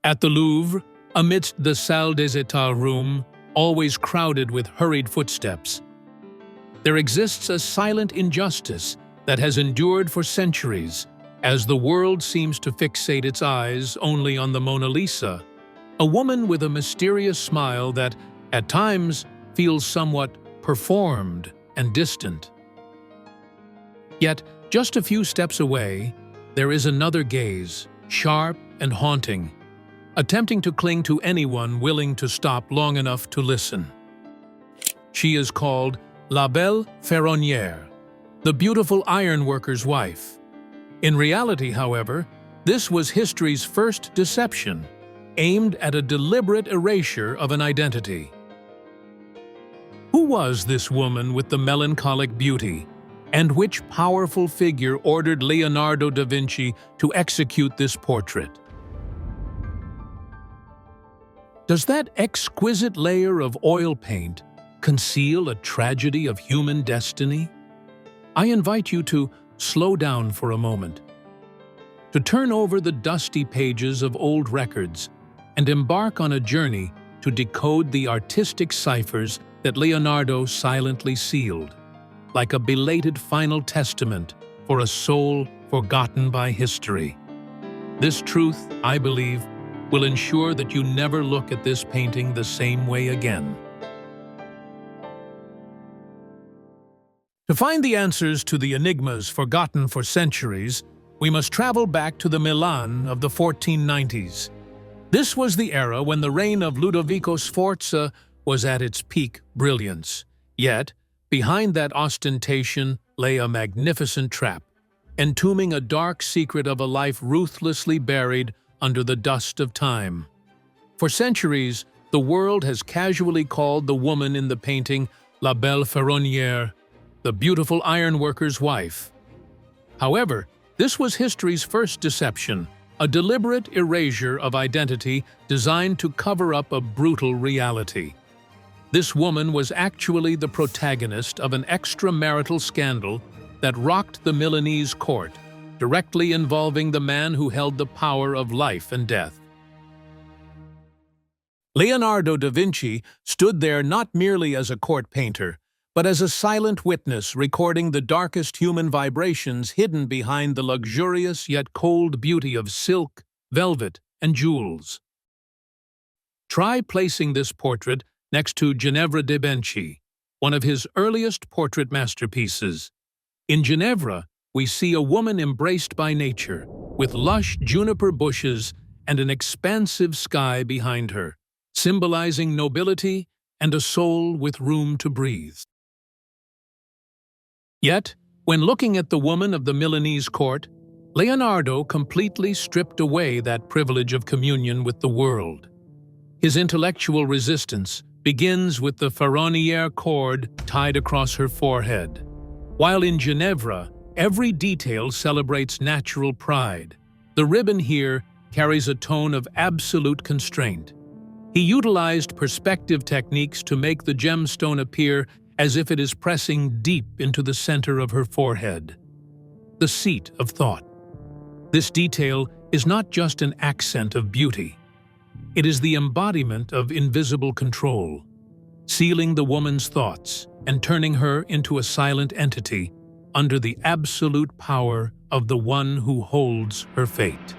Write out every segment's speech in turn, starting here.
At the Louvre, amidst the Salle des États room, always crowded with hurried footsteps, there exists a silent injustice that has endured for centuries as the world seems to fixate its eyes only on the Mona Lisa, a woman with a mysterious smile that, at times, feels somewhat performed and distant. Yet, just a few steps away, there is another gaze, sharp and haunting, attempting to cling to anyone willing to stop long enough to listen. She is called La Belle Ferronnière, the beautiful ironworker's wife. In reality, however, this was history's first deception, aimed at a deliberate erasure of an identity. Who was this woman with the melancholic beauty, and which powerful figure ordered Leonardo da Vinci to execute this portrait? Does that exquisite layer of oil paint conceal a tragedy of human destiny? I invite you to slow down for a moment, to turn over the dusty pages of old records and embark on a journey to decode the artistic ciphers that Leonardo silently sealed, like a belated final testament for a soul forgotten by history. This truth, I believe, will ensure that you never look at this painting the same way again. To find the answers to the enigmas forgotten for centuries, we must travel back to the Milan of the 1490s. This was the era when the reign of Ludovico Sforza was at its peak brilliance. Yet, behind that ostentation lay a magnificent trap, entombing a dark secret of a life ruthlessly buried under the dust of time. For centuries, the world has casually called the woman in the painting La Belle Ferronnière, the beautiful ironworker's wife. However, this was history's first deception, a deliberate erasure of identity designed to cover up a brutal reality. This woman was actually the protagonist of an extramarital scandal that rocked the Milanese court, directly involving the man who held the power of life and death. Leonardo da Vinci stood there not merely as a court painter, but as a silent witness recording the darkest human vibrations hidden behind the luxurious yet cold beauty of silk, velvet, and jewels. Try placing this portrait next to Ginevra de' Benci, one of his earliest portrait masterpieces. In Ginevra, we see a woman embraced by nature, with lush juniper bushes and an expansive sky behind her, symbolizing nobility and a soul with room to breathe. Yet, when looking at the woman of the Milanese court, Leonardo completely stripped away that privilege of communion with the world. His intellectual resistance begins with the Ferronnière cord tied across her forehead, while in Ginevra, every detail celebrates natural pride. The ribbon here carries a tone of absolute constraint. He utilized perspective techniques to make the gemstone appear as if it is pressing deep into the center of her forehead, the seat of thought. This detail is not just an accent of beauty. It is the embodiment of invisible control, sealing the woman's thoughts and turning her into a silent entity under the absolute power of the one who holds her fate.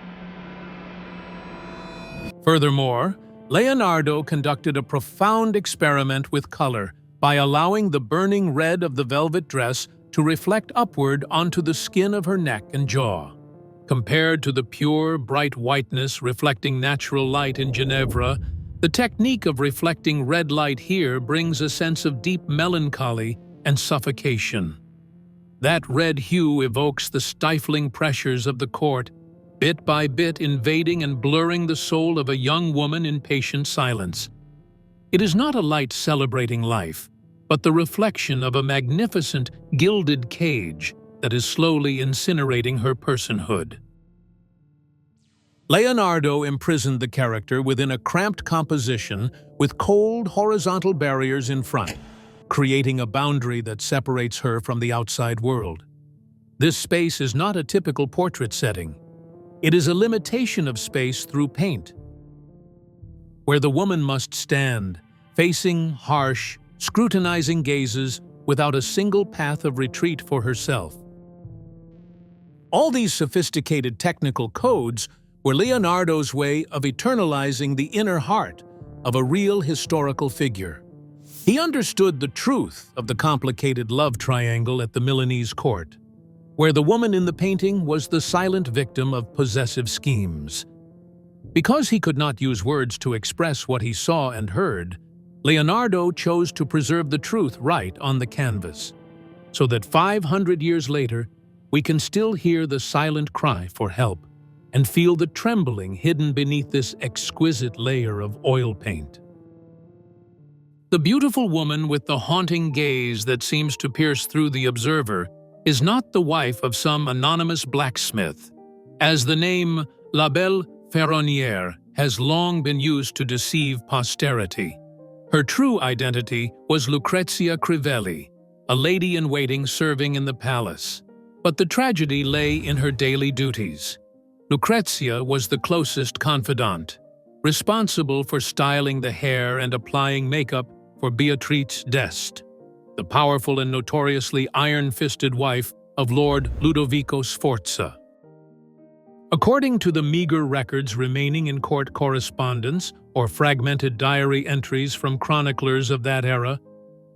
Furthermore, Leonardo conducted a profound experiment with color by allowing the burning red of the velvet dress to reflect upward onto the skin of her neck and jaw. Compared to the pure, bright whiteness reflecting natural light in Ginevra, the technique of reflecting red light here brings a sense of deep melancholy and suffocation. That red hue evokes the stifling pressures of the court, bit by bit invading and blurring the soul of a young woman in patient silence. It is not a light celebrating life, but the reflection of a magnificent, gilded cage that is slowly incinerating her personhood. Leonardo imprisoned the character within a cramped composition with cold, horizontal barriers in front, creating a boundary that separates her from the outside world. This space is not a typical portrait setting. It is a limitation of space through paint, where the woman must stand, facing harsh, scrutinizing gazes without a single path of retreat for herself. All these sophisticated technical codes were Leonardo's way of eternalizing the inner heart of a real historical figure. He understood the truth of the complicated love triangle at the Milanese court, where the woman in the painting was the silent victim of possessive schemes. Because he could not use words to express what he saw and heard, Leonardo chose to preserve the truth right on the canvas, so that 500 years later, we can still hear the silent cry for help and feel the trembling hidden beneath this exquisite layer of oil paint. The beautiful woman with the haunting gaze that seems to pierce through the observer is not the wife of some anonymous blacksmith, as the name La Belle Ferronnière has long been used to deceive posterity. Her true identity was Lucrezia Crivelli, a lady-in-waiting serving in the palace. But the tragedy lay in her daily duties. Lucrezia was the closest confidant, responsible for styling the hair and applying makeup for Beatrice d'Este, the powerful and notoriously iron-fisted wife of Lord Ludovico Sforza. According to the meager records remaining in court correspondence or fragmented diary entries from chroniclers of that era,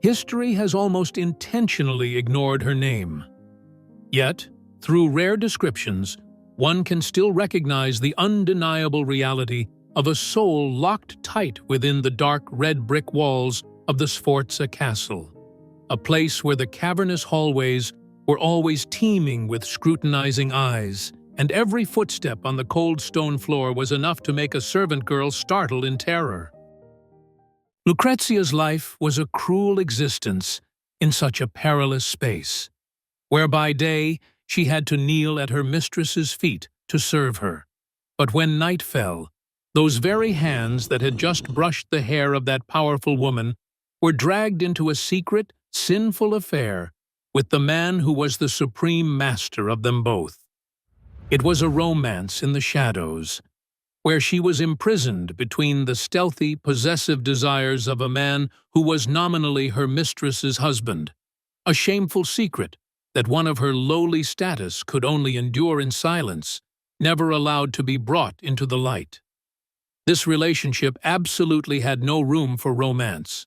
history has almost intentionally ignored her name. Yet, through rare descriptions, one can still recognize the undeniable reality of a soul locked tight within the dark red brick walls of the Sforza castle, a place where the cavernous hallways were always teeming with scrutinizing eyes, and every footstep on the cold stone floor was enough to make a servant girl startle in terror. Lucrezia's life was a cruel existence in such a perilous space, where by day she had to kneel at her mistress's feet to serve her. But when night fell, those very hands that had just brushed the hair of that powerful woman were dragged into a secret, sinful affair with the man who was the supreme master of them both. It was a romance in the shadows, where she was imprisoned between the stealthy, possessive desires of a man who was nominally her mistress's husband, a shameful secret that one of her lowly status could only endure in silence, never allowed to be brought into the light. This relationship absolutely had no room for romance.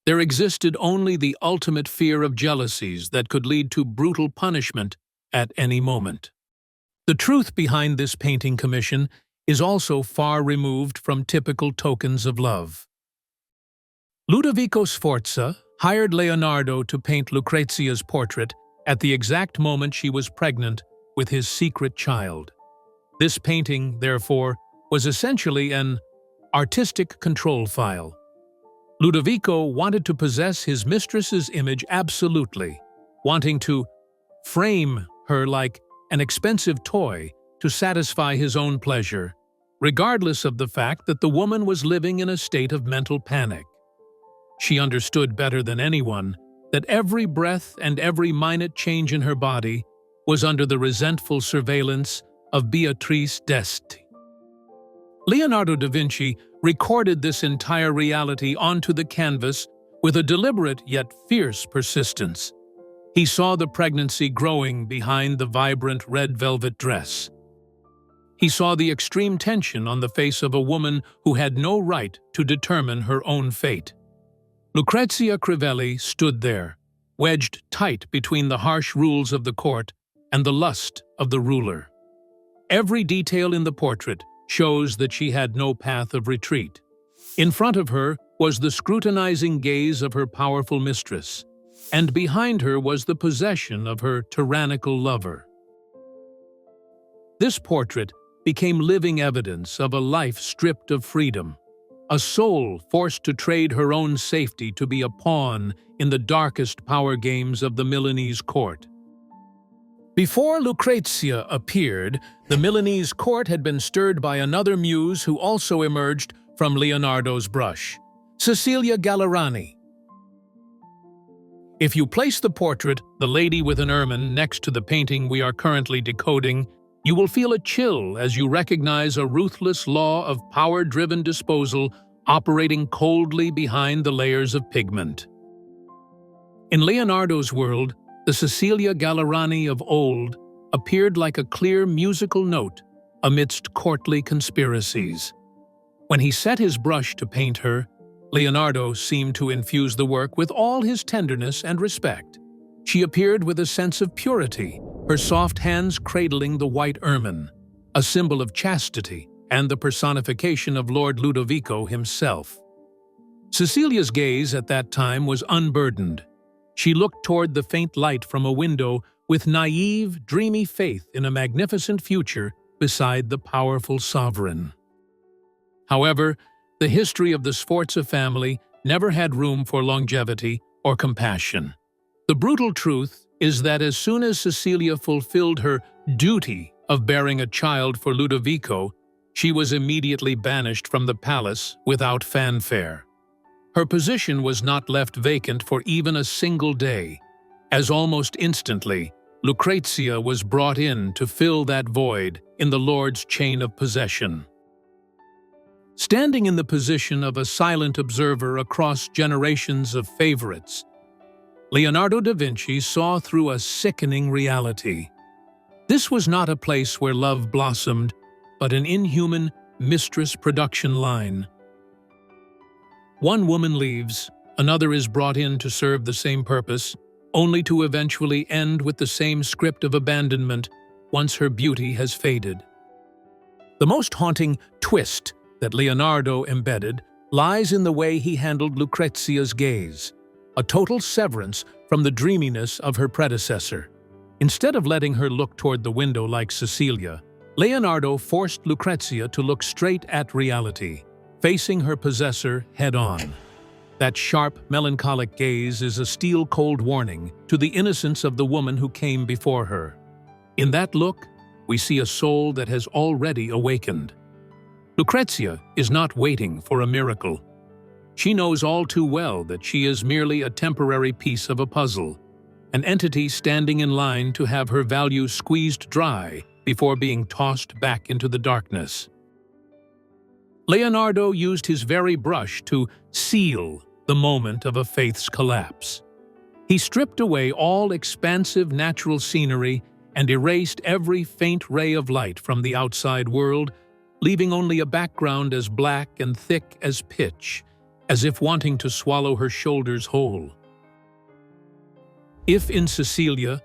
There existed only the ultimate fear of jealousies that could lead to brutal punishment at any moment. The truth behind this painting commission is also far removed from typical tokens of love. Ludovico Sforza hired Leonardo to paint Lucrezia's portrait at the exact moment she was pregnant with his secret child. This painting, therefore, was essentially an artistic control file. Ludovico wanted to possess his mistress's image absolutely, wanting to frame her like an expensive toy to satisfy his own pleasure, regardless of the fact that the woman was living in a state of mental panic. She understood better than anyone that every breath and every minute change in her body was under the resentful surveillance of Beatrice d'Este. Leonardo da Vinci recorded this entire reality onto the canvas with a deliberate yet fierce persistence. He saw the pregnancy growing behind the vibrant red velvet dress. He saw the extreme tension on the face of a woman who had no right to determine her own fate. Lucrezia Crivelli stood there, wedged tight between the harsh rules of the court and the lust of the ruler. Every detail in the portrait shows that she had no path of retreat. In front of her was the scrutinizing gaze of her powerful mistress, and behind her was the possession of her tyrannical lover. This portrait became living evidence of a life stripped of freedom, a soul forced to trade her own safety to be a pawn in the darkest power games of the Milanese court. Before Lucrezia appeared, the Milanese court had been stirred by another muse who also emerged from Leonardo's brush, Cecilia Gallerani. If you place the portrait, the lady with an ermine, next to the painting we are currently decoding, you will feel a chill as you recognize a ruthless law of power-driven disposal operating coldly behind the layers of pigment. In Leonardo's world, the Cecilia Gallerani of old appeared like a clear musical note amidst courtly conspiracies. When he set his brush to paint her, Leonardo seemed to infuse the work with all his tenderness and respect. She appeared with a sense of purity, her soft hands cradling the white ermine, a symbol of chastity and the personification of Lord Ludovico himself. Cecilia's gaze at that time was unburdened. She looked toward the faint light from a window with naive, dreamy faith in a magnificent future beside the powerful sovereign. However, the history of the Sforza family never had room for longevity or compassion. The brutal truth is that as soon as Cecilia fulfilled her duty of bearing a child for Ludovico, she was immediately banished from the palace without fanfare. Her position was not left vacant for even a single day, as almost instantly, Lucrezia was brought in to fill that void in the Lord's chain of possession. Standing in the position of a silent observer across generations of favorites, Leonardo da Vinci saw through a sickening reality. This was not a place where love blossomed, but an inhuman mistress production line. One woman leaves, another is brought in to serve the same purpose, only to eventually end with the same script of abandonment once her beauty has faded. The most haunting twist that Leonardo embedded lies in the way he handled Lucrezia's gaze, a total severance from the dreaminess of her predecessor. Instead of letting her look toward the window like Cecilia, Leonardo forced Lucrezia to look straight at reality, facing her possessor head-on. That sharp, melancholic gaze is a steel-cold warning to the innocence of the woman who came before her. In that look, we see a soul that has already awakened. Lucrezia is not waiting for a miracle. She knows all too well that she is merely a temporary piece of a puzzle, an entity standing in line to have her value squeezed dry before being tossed back into the darkness. Leonardo used his very brush to seal the moment of a faith's collapse. He stripped away all expansive natural scenery and erased every faint ray of light from the outside world, leaving only a background as black and thick as pitch, as if wanting to swallow her shoulders whole. If in Cecilia,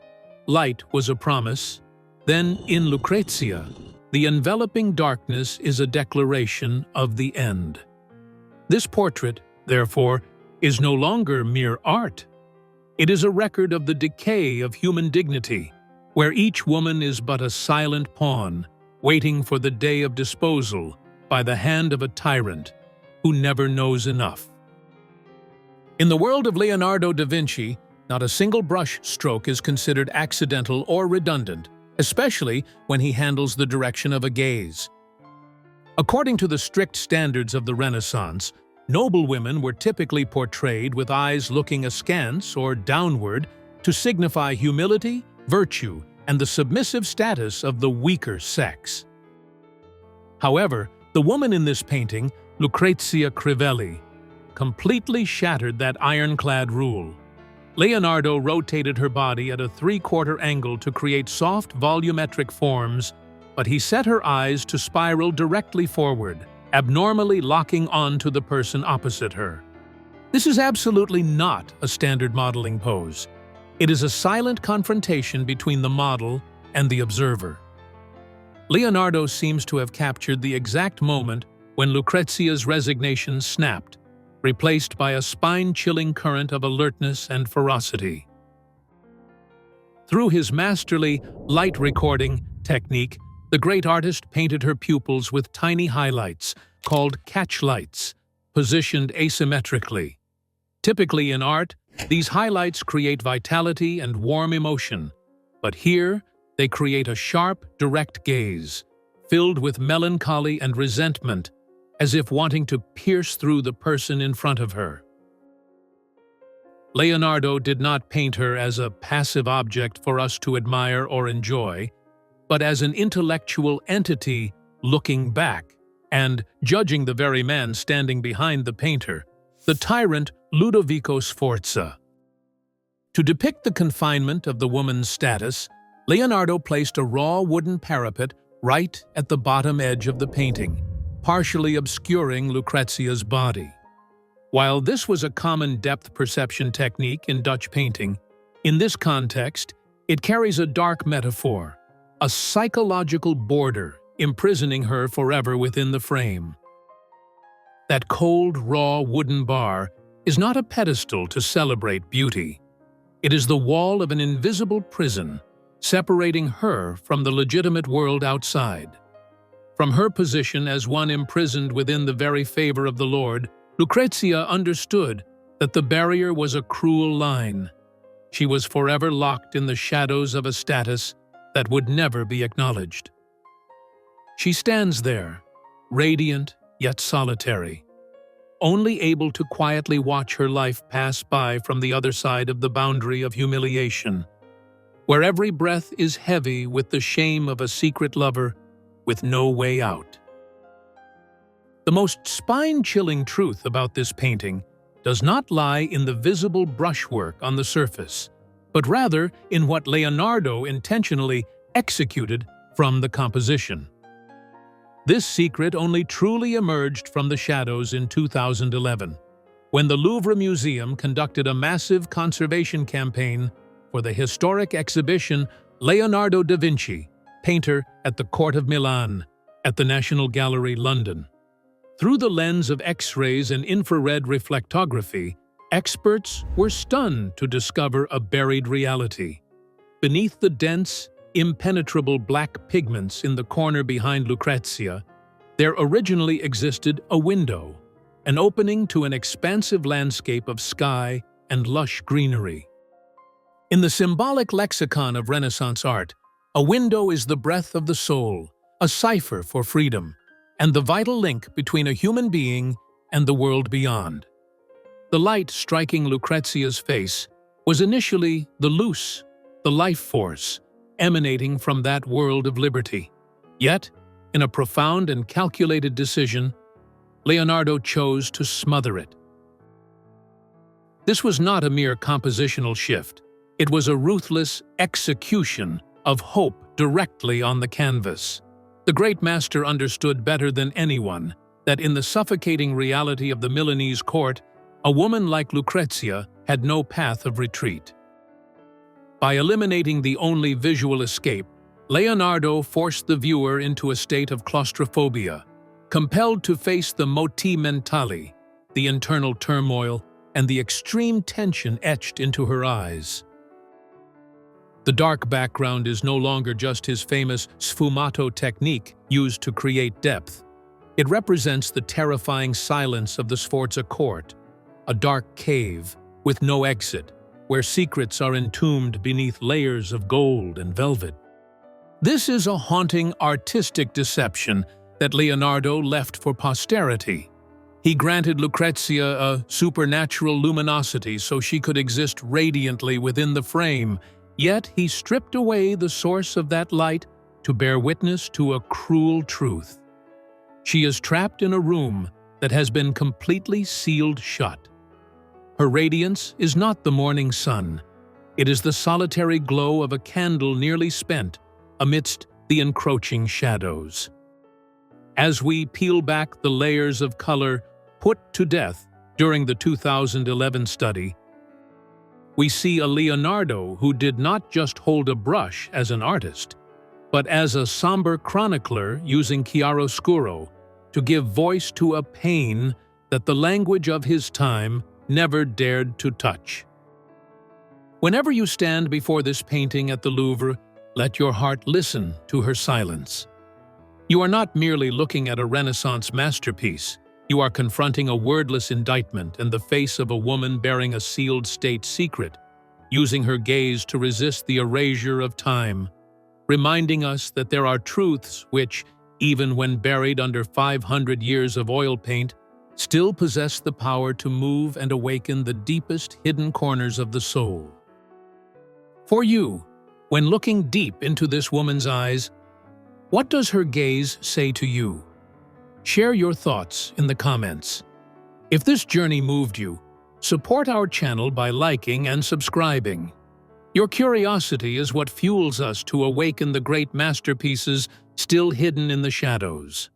light was a promise, then in Lucrezia, the enveloping darkness is a declaration of the end. This portrait, therefore, is no longer mere art. It is a record of the decay of human dignity, where each woman is but a silent pawn, waiting for the day of disposal by the hand of a tyrant who never knows enough. In the world of Leonardo da Vinci, not a single brush stroke is considered accidental or redundant, especially when he handles the direction of a gaze. According to the strict standards of the Renaissance, noble women were typically portrayed with eyes looking askance or downward to signify humility, virtue, and the submissive status of the weaker sex. However, the woman in this painting, Lucrezia Crivelli, completely shattered that ironclad rule. Leonardo rotated her body at a 3/4 angle to create soft, volumetric forms, but he set her eyes to spiral directly forward, abnormally locking on to the person opposite her. This is absolutely not a standard modeling pose. It is a silent confrontation between the model and the observer. Leonardo seems to have captured the exact moment when Lucrezia's resignation snapped, replaced by a spine-chilling current of alertness and ferocity. Through his masterly light recording technique, the great artist painted her pupils with tiny highlights, called catchlights, positioned asymmetrically. Typically in art, these highlights create vitality and warm emotion, but here they create a sharp, direct gaze, filled with melancholy and resentment, as if wanting to pierce through the person in front of her. Leonardo did not paint her as a passive object for us to admire or enjoy, but as an intellectual entity looking back and, judging the very man standing behind the painter, the tyrant Ludovico Sforza. To depict the confinement of the woman's status, Leonardo placed a raw wooden parapet right at the bottom edge of the painting, partially obscuring Lucrezia's body. While this was a common depth perception technique in Dutch painting, in this context, it carries a dark metaphor, a psychological border imprisoning her forever within the frame. That cold, raw wooden bar is not a pedestal to celebrate beauty. It is the wall of an invisible prison, separating her from the legitimate world outside. From her position as one imprisoned within the very favor of the Lord, Lucrezia understood that the barrier was a cruel line. She was forever locked in the shadows of a status that would never be acknowledged. She stands there, radiant yet solitary, only able to quietly watch her life pass by from the other side of the boundary of humiliation, where every breath is heavy with the shame of a secret lover with no way out. The most spine-chilling truth about this painting does not lie in the visible brushwork on the surface, but rather in what Leonardo intentionally executed from the composition. This secret only truly emerged from the shadows in 2011, when the Louvre Museum conducted a massive conservation campaign for the historic exhibition Leonardo da Vinci, Painter at the Court of Milan, at the National Gallery, London. Through the lens of X-rays and infrared reflectography, experts were stunned to discover a buried reality. Beneath the dense, impenetrable black pigments in the corner behind Lucrezia, there originally existed a window, an opening to an expansive landscape of sky and lush greenery. In the symbolic lexicon of Renaissance art, a window is the breath of the soul, a cipher for freedom, and the vital link between a human being and the world beyond. The light striking Lucrezia's face was initially the luce, the life force, emanating from that world of liberty. Yet, in a profound and calculated decision, Leonardo chose to smother it. This was not a mere compositional shift. It was a ruthless execution of hope directly on the canvas. The great master understood better than anyone that in the suffocating reality of the Milanese court, a woman like Lucrezia had no path of retreat. By eliminating the only visual escape, Leonardo forced the viewer into a state of claustrophobia, compelled to face the moti mentali, the internal turmoil, and the extreme tension etched into her eyes. The dark background is no longer just his famous sfumato technique used to create depth. It represents the terrifying silence of the Sforza court, a dark cave with no exit, where secrets are entombed beneath layers of gold and velvet. This is a haunting artistic deception that Leonardo left for posterity. He granted Lucrezia a supernatural luminosity so she could exist radiantly within the frame, yet he stripped away the source of that light to bear witness to a cruel truth. She is trapped in a room that has been completely sealed shut. Her radiance is not the morning sun. It is the solitary glow of a candle nearly spent amidst the encroaching shadows. As we peel back the layers of color put to death during the 2011 study, we see a Leonardo who did not just hold a brush as an artist, but as a somber chronicler using chiaroscuro to give voice to a pain that the language of his time never dared to touch. Whenever you stand before this painting at the Louvre, let your heart listen to her silence. You are not merely looking at a Renaissance masterpiece. You are confronting a wordless indictment in the face of a woman bearing a sealed state secret, using her gaze to resist the erasure of time, reminding us that there are truths which, even when buried under 500 years of oil paint, still possess the power to move and awaken the deepest hidden corners of the soul. For you, when looking deep into this woman's eyes, what does her gaze say to you? Share your thoughts in the comments. If this journey moved you, support our channel by liking and subscribing. Your curiosity is what fuels us to awaken the great masterpieces still hidden in the shadows.